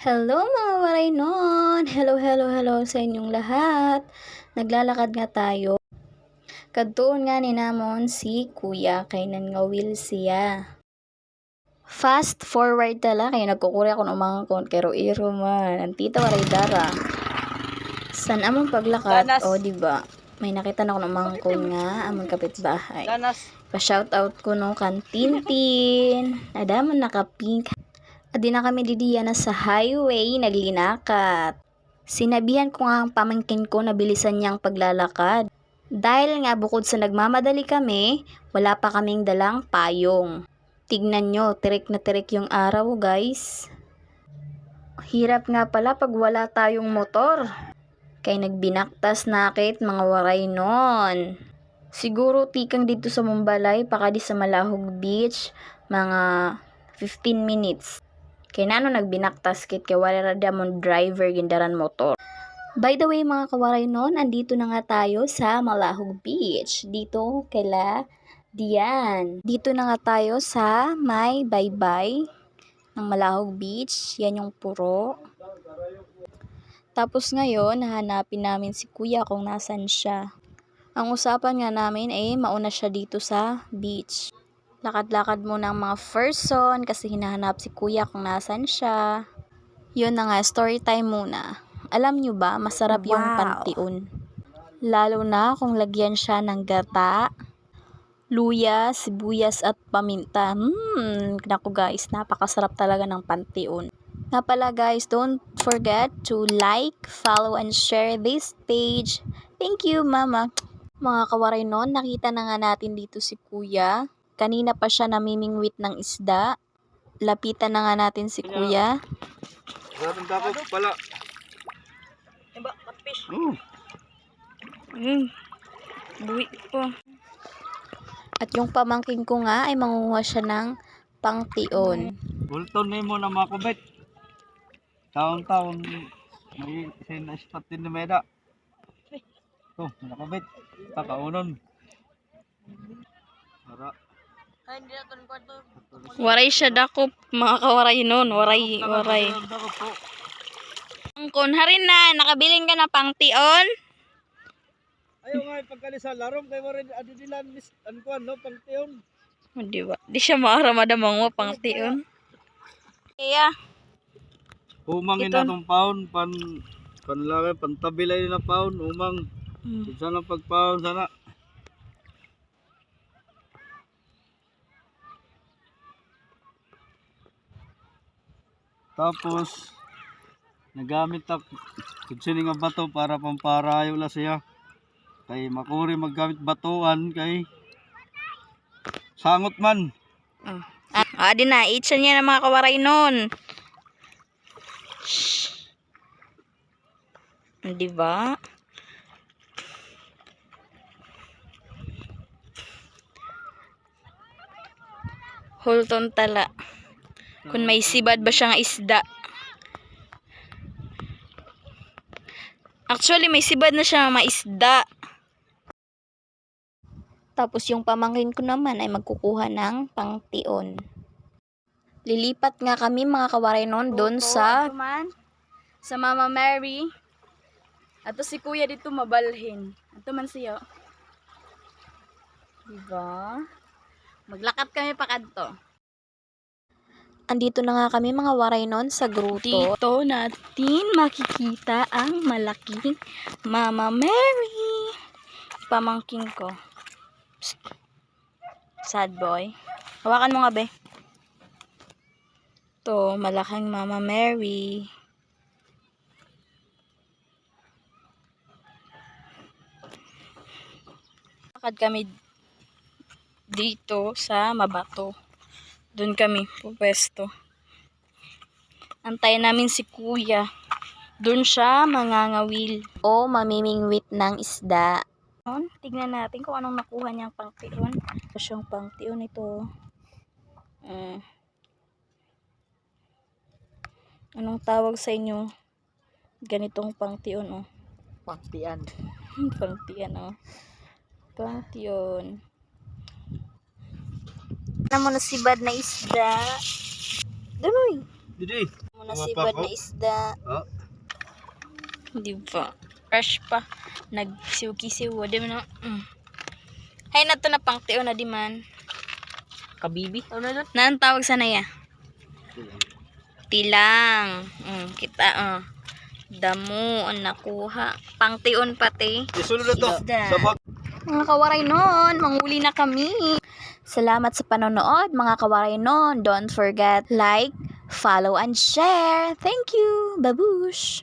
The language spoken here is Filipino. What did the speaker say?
Hello mga waraynon! Hello sa inyong lahat. Naglalakad nga tayo. Kadtuon nga ni namon si kuya kay nangawil siya. Fast forward tala kay nagkukuri ako ng mga kon kay iro man. Antita waray dara. San among paglakad o diba? May nakita na ako ng mga kon nga among kapitbahay. Pa-shoutout ko no kan Tintin. Adaman naka-pink. Adi na kami didiya na sa highway naglinakat. Sinabihan ko nga ang pamangkin ko na bilisan niyang paglalakad. Dahil nga bukod sa nagmamadali kami, wala pa kaming dalang payong. Tignan nyo, tirik na tirik yung araw guys. Hirap nga pala pag wala tayong motor. Kay nagbinaktas nakit mga waray nun. Siguro tikang dito sa Mumbalay, pakadi sa Malahog Beach, mga 15 minutes. Kay nano nagbinaktas kit kay wala damon driver gindaran motor. By the way mga kawaray non, andito na nga tayo sa Malahog Beach. Dito kaila Dian. Dito na nga tayo sa may baybay ng Malahog Beach. Yan yung puro. Tapos ngayon, hahanapin namin si kuya kung nasan siya. Ang usapan nga namin ay mauna siya dito sa beach. Lakad-lakad muna ang mga person kasi hinahanap si kuya kung nasan siya. Yun na nga, story time muna. Alam nyo ba, masarap yung pantiun. Lalo na kung lagyan siya ng gata, luya, sibuyas at paminta. Naku guys, napakasarap talaga ng pantiun. Nga pala guys, don't forget to like, follow, and share this page. Thank you mama. Mga kawaray nun, nakita na nga natin dito si kuya. Kanina pa siya namimingwit ng isda. Lapitan na nga natin si kuya. Maraming dako pala. Diba, catfish? Buwi po. At yung pamangkin ko nga ay mangunguha siya ng pangtion. Bulton na mo na makubit. Taon-taon may sinastat din na meda. Ito, nakubit. Kakaunon. Para. Ay, hindi na ito ng kwarto. Waray siya dakop, mga kawaray nun. Waray. Dako po. Kung harin na, nakabiling ka na pangtion. Ayaw nga pagkali sa larong kay mo rin adidilan miss ankuan no pangtiyon. Di ba? Di siya maaramada mga pangtion. Kaya, Umang Ito. ina tong paon panlagay pantabilay na paon umang. Sana pagpaon sana. Tapos nagamit ako kung nga bato para pamparayo la siya. Kay makuri maggamit batuan kay sangot man. Adi na, itsa niya ng mga kawaray nun. Di ba? Hulton tala. Kung may sibad ba siyang isda. Actually, may sibad na siya mga isda. Tapos yung pamangkin ko naman ay magkukuha ng pangtion. Lilipat nga kami mga kawaray noon doon sa Mama Mary. Ato si kuya dito mabalhin. Ato man siya. Diba? Maglakat kami pa kadto. Andito na nga kami mga waray noon sa gruto. Dito natin makikita ang malaking Mama Mary. Pamangkin ko. Psst. Sad boy. Hawakan mo nga be. To, malaking Mama Mary. Lakad kami dito sa Mabato. Doon kami pupwesto. Antayin namin si kuya. Doon siya mangangawil o mamimingwit ng isda. Tignan natin kung anong nakuha niyang pangtion. Ito siyang pangtion ito. Anong tawag sa inyo? Ganitong pangtion oh. Pangtian. Pangtion oh. Pangtion. Ano mo na sibad na isda. Danoy. Didi. Nasibad na isda. Oh. Di ba? Fresh pa. Nagsiw-kisiw. Di mo na. Hay na to na pang tiyo na di man. Kabibi. Ano na? Naan tawag sana ya? Tilang. Kita damo ang nakuha. Pang tiyon pati. Isunod na to. Isda. Sa bag. Mga kawaray nun, manguli na kami. Salamat sa panonood, mga kawaray nun. Don't forget, like, follow, and share. Thank you. Babush!